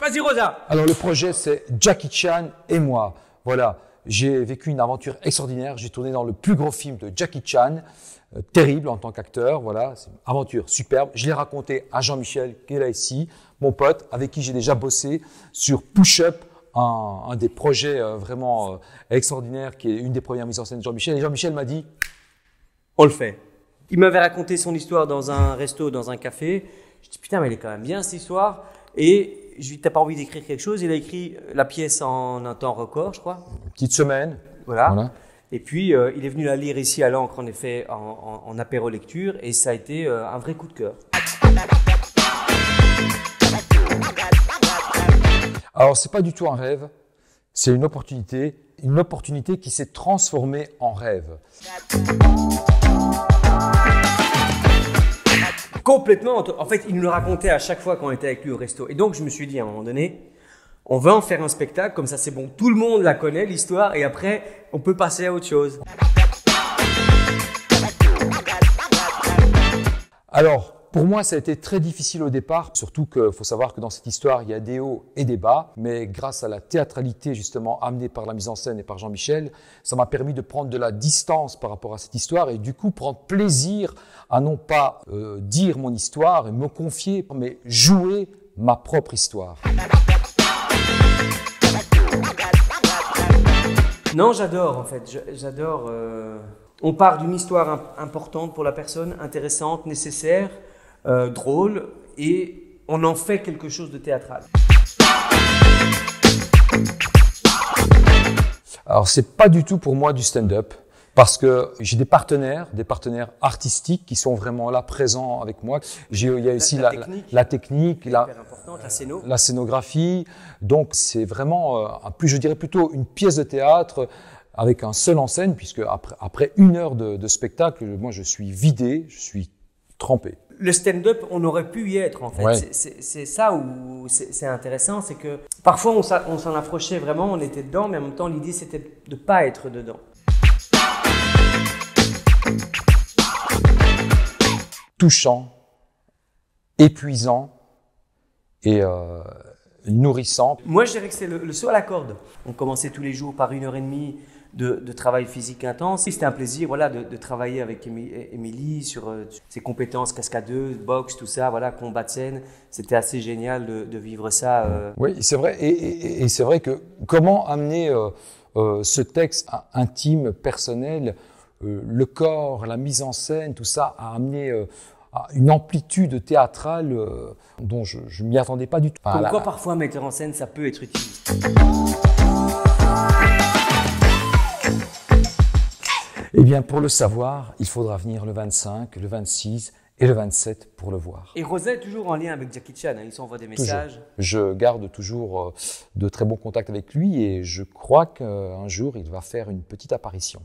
Vas-y Rosa. Alors le projet, c'est Jackie Chan et moi. Voilà, j'ai vécu une aventure extraordinaire. J'ai tourné dans le plus gros film de Jackie Chan, terrible en tant qu'acteur. Voilà, c'est une aventure superbe. Je l'ai raconté à Jean-Michel qui est là ici, mon pote, avec qui j'ai déjà bossé sur Push Up, un des projets vraiment extraordinaires, qui est une des premières mises en scène de Jean-Michel. Et Jean-Michel m'a dit, on le fait. Il m'avait raconté son histoire dans un resto, dans un café. Je dis putain, mais elle est quand même bien cette histoire. Et je lui dis, t'as pas envie d'écrire quelque chose? Il a écrit la pièce en un temps record, je crois. une petite semaine. Voilà. Et puis, il est venu la lire ici à l'encre, en effet, en apéro lecture. Et ça a été un vrai coup de cœur. Alors, c'est pas du tout un rêve. C'est une opportunité qui s'est transformée en rêve. Complètement. En fait, il nous le racontait à chaque fois quand on était avec lui au resto. Et donc, je me suis dit à un moment donné, on va en faire un spectacle, comme ça c'est bon. Tout le monde la connaît, l'histoire, et après, on peut passer à autre chose. Alors, pour moi, ça a été très difficile au départ, surtout qu'il faut savoir que dans cette histoire, il y a des hauts et des bas, mais grâce à la théâtralité justement amenée par la mise en scène et par Jean-Michel, ça m'a permis de prendre de la distance par rapport à cette histoire et du coup prendre plaisir à non pas dire mon histoire et me confier, mais jouer ma propre histoire. Non, j'adore en fait, j'adore. On part d'une histoire importante pour la personne, intéressante, nécessaire, drôle, et on en fait quelque chose de théâtral. Alors c'est pas du tout pour moi du stand-up, parce que j'ai des partenaires artistiques qui sont vraiment là, présents avec moi. Il y a aussi la technique, la scénographie. Donc c'est vraiment, je dirais plutôt une pièce de théâtre avec un seul en scène, puisque après 1 heure de spectacle, moi je suis vidé, je suis trempé. Le stand-up, on aurait pu y être en fait. Ouais. C'est ça où c'est intéressant, c'est que parfois on s'en approchait vraiment, on était dedans, mais en même temps l'idée c'était de ne pas être dedans. Touchant, épuisant et nourrissant. Moi je dirais que c'est le saut à la corde. On commençait tous les jours par 1h30 de travail physique intense. C'était un plaisir voilà, de travailler avec Émilie sur ses compétences cascadeuse, boxe, tout ça, voilà, combat de scène. C'était assez génial de vivre ça. Oui, c'est vrai. Et c'est vrai que comment amener ce texte intime, personnel, le corps, la mise en scène, tout ça, à amener une amplitude théâtrale dont je ne m'y attendais pas du tout. Comme quoi, parfois, metteur en scène, ça peut être utile. Eh bien, pour le savoir, il faudra venir le 25, le 26 et le 27 pour le voir. Et Rosa est toujours en lien avec Jackie Chan, hein, il s'envoie des messages. Toujours. Je garde toujours de très bons contacts avec lui et je crois qu'un jour, il va faire une petite apparition.